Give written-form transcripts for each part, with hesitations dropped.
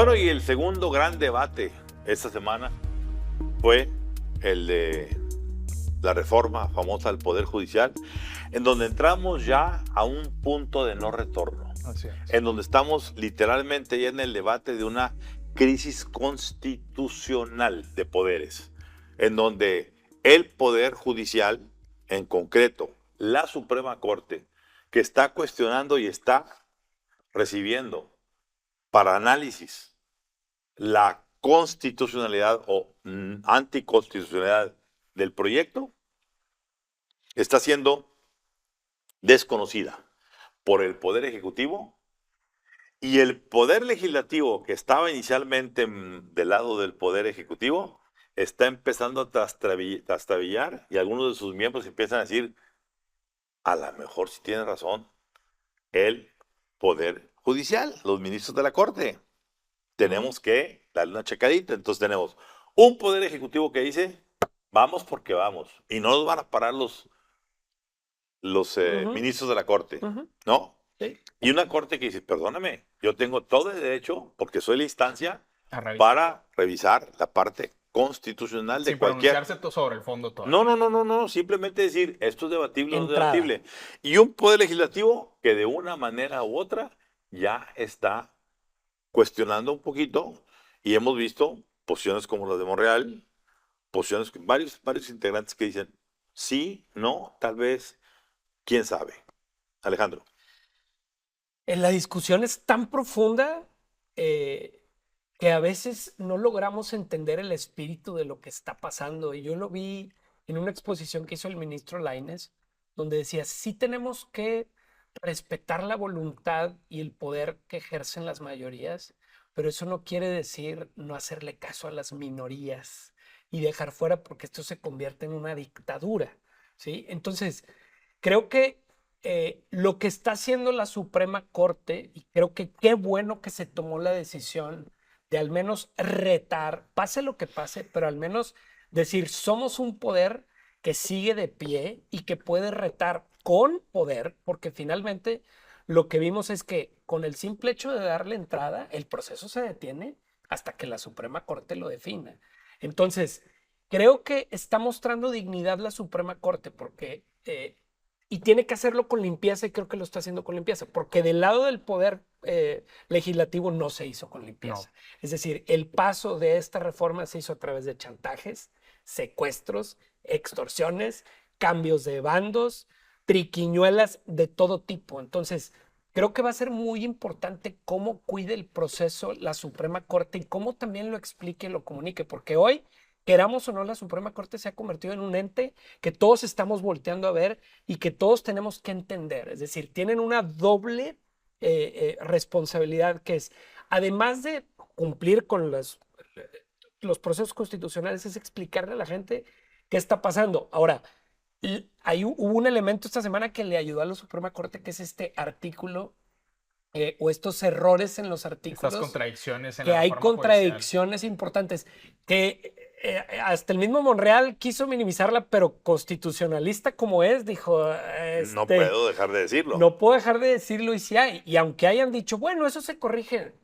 Bueno, y el segundo gran debate esta semana fue el de la reforma famosa del Poder Judicial, en donde entramos ya a un punto de no retorno, Así es. en donde estamos literalmente ya en el debate de una crisis constitucional de poderes, en donde el Poder Judicial, en concreto la Suprema Corte, que está cuestionando y está recibiendo para análisis la constitucionalidad o anticonstitucionalidad del proyecto, está siendo desconocida por el Poder Ejecutivo, y el Poder Legislativo, que estaba inicialmente del lado del Poder Ejecutivo, está empezando a trastabillar, y algunos de sus miembros empiezan a decir, a lo mejor sí tiene razón el Poder Judicial, los ministros de la Corte. Tenemos que darle una checadita. Entonces tenemos un Poder Ejecutivo que dice, vamos porque vamos, y no nos van a parar los ministros de la Corte, ¿no? Sí. Y una Corte que dice, perdóname, yo tengo todo el derecho, porque soy la instancia, Para revisar la parte constitucional de sin cualquier... pronunciarse sobre el fondo todo. No, simplemente decir, esto es debatible o no es Entrada. debatible. Y un Poder Legislativo que de una manera u otra ya está cuestionando un poquito, y hemos visto posiciones como las de Monreal, posiciones, varios integrantes que dicen, sí, no, tal vez, quién sabe. Alejandro. La discusión es tan profunda que a veces no logramos entender el espíritu de lo que está pasando. Y yo lo vi en una exposición que hizo el ministro Lainez, donde decía, sí tenemos que respetar la voluntad y el poder que ejercen las mayorías, pero eso no quiere decir no hacerle caso a las minorías y dejar fuera porque esto se convierte en una dictadura, ¿sí? Entonces, creo que lo que está haciendo la Suprema Corte, y creo que qué bueno que se tomó la decisión de al menos retar, pase lo que pase, pero al menos decir, somos un poder que sigue de pie y que puede retar con poder, porque finalmente lo que vimos es que con el simple hecho de darle entrada, el proceso se detiene hasta que la Suprema Corte lo defina. Entonces, creo que está mostrando dignidad la Suprema Corte porque... y tiene que hacerlo con limpieza, y creo que lo está haciendo con limpieza, porque del lado del poder legislativo no se hizo con limpieza. No. Es decir, el paso de esta reforma se hizo a través de chantajes, secuestros, extorsiones, cambios de bandos, triquiñuelas de todo tipo. Entonces, creo que va a ser muy importante cómo cuide el proceso la Suprema Corte y cómo también lo explique y lo comunique, porque hoy, queramos o no, la Suprema Corte se ha convertido en un ente que todos estamos volteando a ver y que todos tenemos que entender. Es decir, tienen una doble responsabilidad, que es, además de cumplir con los procesos constitucionales, es explicarle a la gente qué está pasando. Ahora, hubo un elemento esta semana que le ayudó a la Suprema Corte, que es este artículo o estos errores en los artículos. Estas contradicciones en que la hay reforma contradicciones importantes que hasta el mismo Monreal quiso minimizarla, pero constitucionalista como es, dijo, No puedo dejar de decirlo. no puedo dejar de decirlo, y sí hay. Y aunque hayan dicho, bueno, eso se corrige.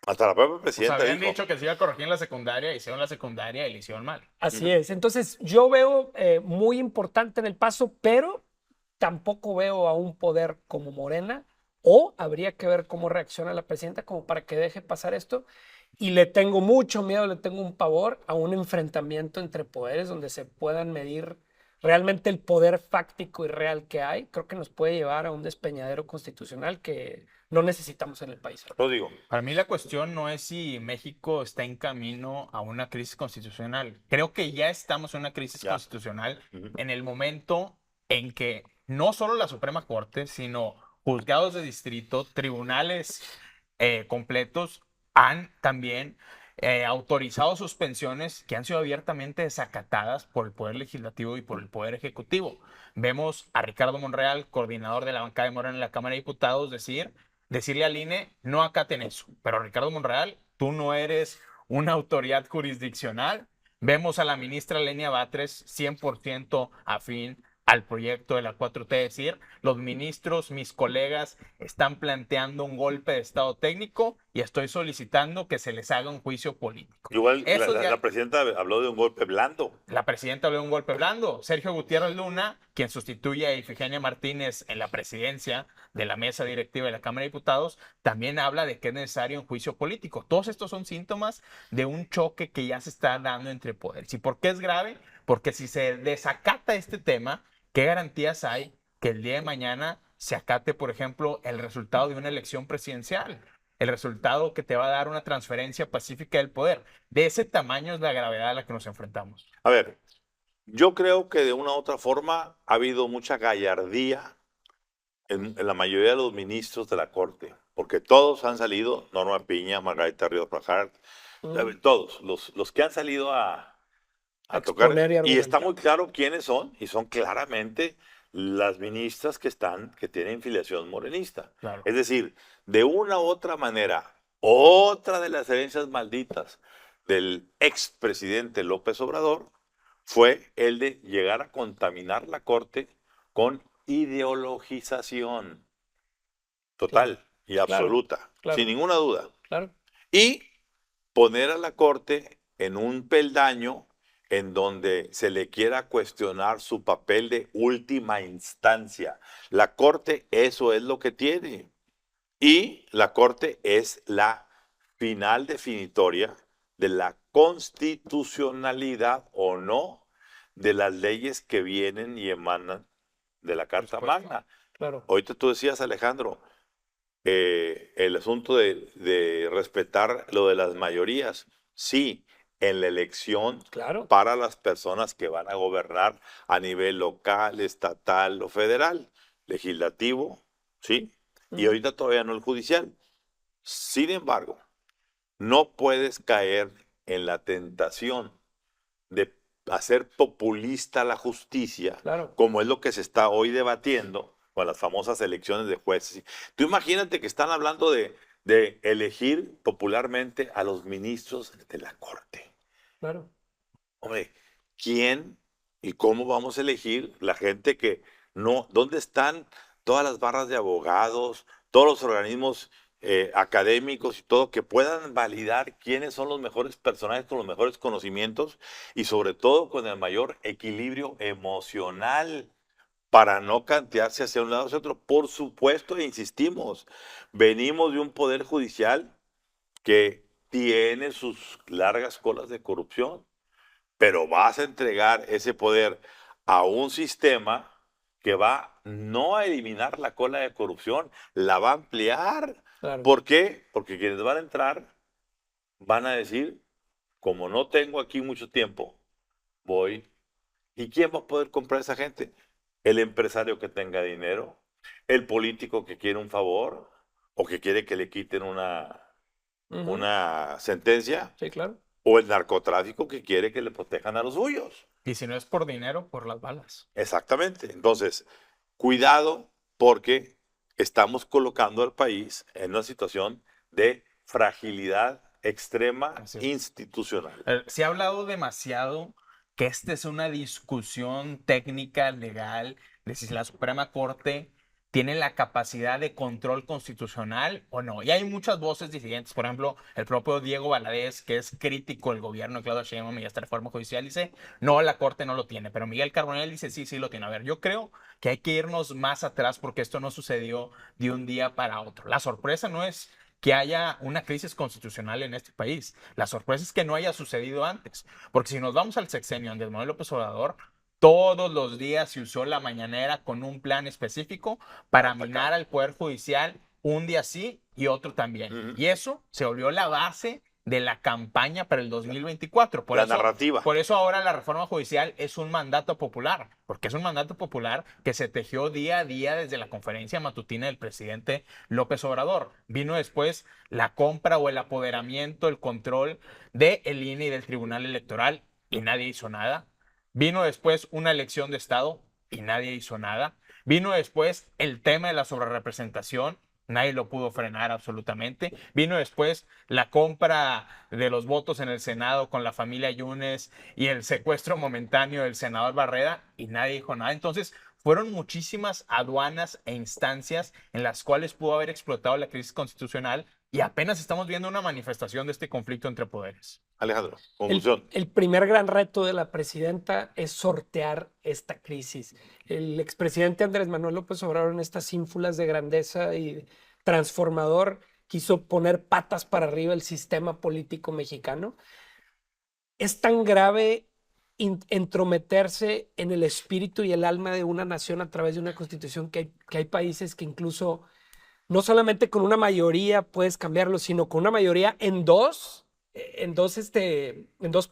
Hasta la propia Pues presidenta habían dijo. dicho que se iba a corregir en la secundaria, hicieron la secundaria y le hicieron mal. Así es. Entonces, yo veo muy importante en el paso, pero tampoco veo a un poder como Morena, o habría que ver cómo reacciona la presidenta como para que deje pasar esto. Y le tengo mucho miedo, le tengo un pavor a un enfrentamiento entre poderes donde se puedan medir realmente el poder fáctico y real que hay. Creo que nos puede llevar a un despeñadero constitucional que no necesitamos en el país. Lo digo. Para mí la cuestión no es si México está en camino a una crisis constitucional. Creo que ya estamos en una crisis constitucional en el momento en que no solo la Suprema Corte, sino juzgados de distrito, tribunales completos han también autorizado suspensiones que han sido abiertamente desacatadas por el Poder Legislativo y por el Poder Ejecutivo. Vemos a Ricardo Monreal, coordinador de la bancada de Morena en la Cámara de Diputados, decirle al INE, no acaten eso. Pero Ricardo Monreal, tú no eres una autoridad jurisdiccional. Vemos a la ministra Lenia Batres 100% afín al proyecto de la 4T, es decir, los ministros, mis colegas, están planteando un golpe de estado técnico y estoy solicitando que se les haga un juicio político. Igual Eso la presidenta habló de un golpe blando. La presidenta habló de un golpe blando. Sergio Gutiérrez Luna, quien sustituye a Ifigenia Martínez en la presidencia de la mesa directiva de la Cámara de Diputados, también habla de que es necesario un juicio político. Todos estos son síntomas de un choque que ya se está dando entre poderes. ¿Y por qué es grave? Porque si se desacata este tema, ¿qué garantías hay que el día de mañana se acate, por ejemplo, el resultado de una elección presidencial? El resultado que te va a dar una transferencia pacífica del poder. De ese tamaño es la gravedad a la que nos enfrentamos. A ver, yo creo que de una u otra forma ha habido mucha gallardía en la mayoría de los ministros de la Corte, porque todos han salido, Norma Piña, Margarita Ríos Frajart, todos, los que han salido a tocar, y está muy claro quiénes son, y son claramente las ministras que tienen filiación morenista. Claro. Es decir, de una u otra manera, otra de las herencias malditas del expresidente López Obrador fue el de llegar a contaminar la Corte con ideologización total y absoluta, sin ninguna duda. Y poner a la Corte en un peldaño en donde se le quiera cuestionar su papel de última instancia. La Corte eso es lo que tiene. Y la Corte es la final definitoria de la constitucionalidad o no de las leyes que vienen y emanan de la Carta Magna. Claro. Ahorita tú decías, Alejandro, el asunto de respetar lo de las mayorías. Sí, en la elección para las personas que van a gobernar a nivel local, estatal o federal, legislativo, ¿sí? Y ahorita todavía no el judicial. Sin embargo, no puedes caer en la tentación de hacer populista la justicia, como es lo que se está hoy debatiendo con las famosas elecciones de jueces. Tú imagínate que están hablando de elegir popularmente a los ministros de la Corte. Claro. Hombre, ¿quién y cómo vamos a elegir la gente que no? ¿Dónde están todas las barras de abogados, todos los organismos académicos y todo que puedan validar quiénes son los mejores personajes con los mejores conocimientos y sobre todo con el mayor equilibrio emocional para no cantearse hacia un lado o hacia otro? Por supuesto, e insistimos, venimos de un poder judicial que tiene sus largas colas de corrupción, pero vas a entregar ese poder a un sistema que va no a eliminar la cola de corrupción, la va a ampliar. ¿Por qué? Porque quienes van a entrar van a decir, como no tengo aquí mucho tiempo, voy. ¿Y quién va a poder comprar a esa gente? El empresario que tenga dinero, el político que quiere un favor o que quiere que le quiten una sentencia. Sí, claro. O el narcotráfico que quiere que le protejan a los suyos. Y si no es por dinero, por las balas. Exactamente. Entonces, cuidado porque estamos colocando al país en una situación de fragilidad extrema institucional. Se ha hablado demasiado que esta es una discusión técnica, legal, de si la Suprema Corte tiene la capacidad de control constitucional o no. Y hay muchas voces disidentes. Por ejemplo, el propio Diego Valadez, que es crítico del gobierno de Claudia Sheinbaum y esta reforma judicial, dice, no, la Corte no lo tiene. Pero Miguel Carbonell dice, sí, sí lo tiene. A ver, yo creo que hay que irnos más atrás porque esto no sucedió de un día para otro. La sorpresa no es que haya una crisis constitucional en este país. La sorpresa es que no haya sucedido antes. Porque si nos vamos al sexenio Andrés Manuel López Obrador, todos los días se usó la mañanera con un plan específico para minar al Poder Judicial un día sí y otro también. Y eso se volvió la base de la campaña para el 2024. La narrativa. Por eso ahora la reforma judicial es un mandato popular, porque es un mandato popular que se tejió día a día desde la conferencia matutina del presidente López Obrador. Vino después la compra o el apoderamiento, el control del INE y del Tribunal Electoral y nadie hizo nada. Vino después una elección de Estado y nadie hizo nada. Vino después el tema de la sobrerrepresentación nadie lo pudo frenar absolutamente. Vino después la compra de los votos en el Senado con la familia Yunes y el secuestro momentáneo del senador Barreda y nadie dijo nada. Entonces, fueron muchísimas aduanas e instancias en las cuales pudo haber explotado la crisis constitucional y apenas estamos viendo una manifestación de este conflicto entre poderes. Alejandro, conclusión. El primer gran reto de la presidenta es sortear esta crisis. El expresidente Andrés Manuel López Obrador, en estas ínfulas de grandeza y transformador, quiso poner patas para arriba el sistema político mexicano. Es tan grave entrometerse en el espíritu y el alma de una nación a través de una constitución que hay países que incluso no solamente con una mayoría puedes cambiarlo, sino con una mayoría en dos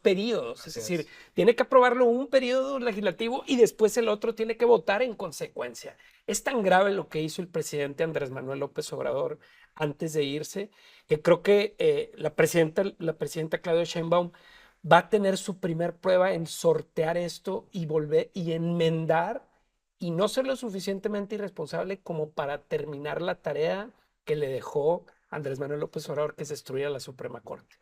periodos. Es decir, tiene que aprobarlo un periodo legislativo y después el otro tiene que votar en consecuencia. Es tan grave lo que hizo el presidente Andrés Manuel López Obrador antes de irse, que creo que la presidenta Claudia Sheinbaum va a tener su primer prueba en sortear esto y volver y enmendar y no ser lo suficientemente irresponsable como para terminar la tarea que le dejó Andrés Manuel López Obrador, que es destruir a la Suprema Corte.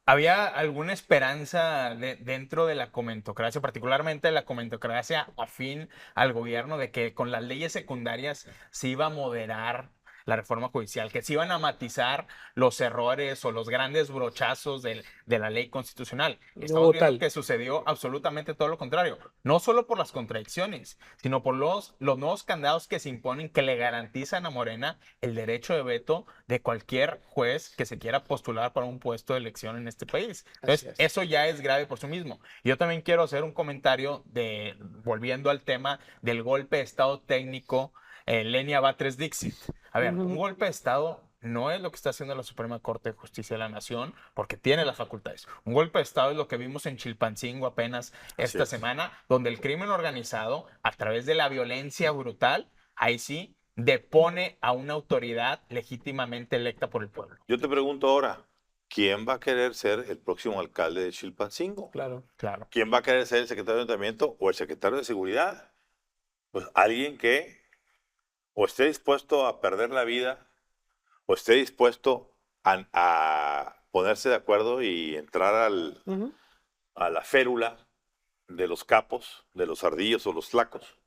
¿Había alguna esperanza dentro de la comentocracia, particularmente de la comentocracia afín al gobierno, de que con las leyes secundarias se iba a moderar la reforma judicial, que se iban a matizar los errores o los grandes brochazos de la ley constitucional? Estamos viendo que sucedió absolutamente todo lo contrario, no solo por las contradicciones, sino por los nuevos candados que se imponen que le garantizan a Morena el derecho de veto de cualquier juez que se quiera postular para un puesto de elección en este país. Entonces, eso ya es grave por sí mismo. Yo también quiero hacer un comentario volviendo al tema del golpe de Estado técnico, Lenia Batres Dixit. A ver, un golpe de Estado no es lo que está haciendo la Suprema Corte de Justicia de la Nación, porque tiene las facultades. Un golpe de Estado es lo que vimos en Chilpancingo apenas esta semana, donde el crimen organizado, a través de la violencia brutal, ahí sí, depone a una autoridad legítimamente electa por el pueblo. Yo te pregunto ahora, ¿quién va a querer ser el próximo alcalde de Chilpancingo? Claro. ¿Quién va a querer ser el secretario de Ayuntamiento o el secretario de Seguridad? Pues alguien que o esté dispuesto a perder la vida, o esté dispuesto a ponerse de acuerdo y entrar a la férula de los capos, de los ardillos o los flacos.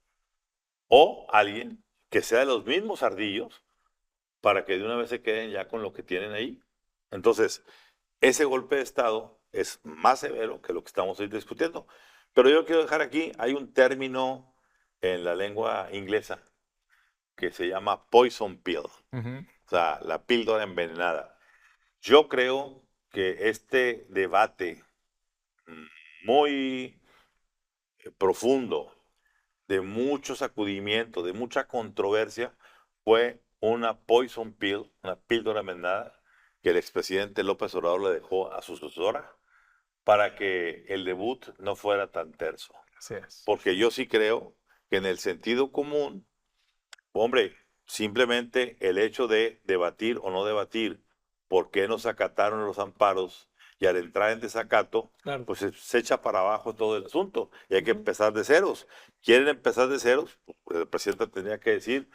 O alguien que sea de los mismos ardillos para que de una vez se queden ya con lo que tienen ahí. Entonces, ese golpe de Estado es más severo que lo que estamos hoy discutiendo. Pero yo quiero dejar aquí, hay un término en la lengua inglesa que se llama poison pill, o sea, la píldora envenenada. Yo creo que este debate muy profundo, de mucho sacudimiento, de mucha controversia, fue una poison pill, una píldora envenenada, que el expresidente López Obrador le dejó a su sucesora para que el debut no fuera tan terso. Así es. Porque yo sí creo que en el sentido común, hombre, simplemente el hecho de debatir o no debatir por qué nos acataron los amparos y al entrar en desacato, pues se echa para abajo todo el asunto y hay que empezar de ceros. ¿Quieren empezar de ceros? Pues el presidente tendría que decir,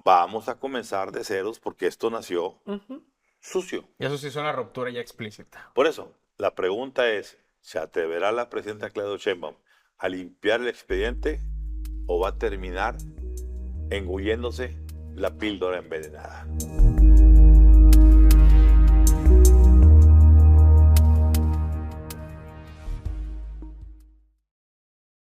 vamos a comenzar de ceros porque esto nació sucio. Y eso sí es una ruptura ya explícita. Por eso, la pregunta es, ¿se atreverá la presidenta Claudia Sheinbaum a limpiar el expediente o va a terminar engulléndose la píldora envenenada?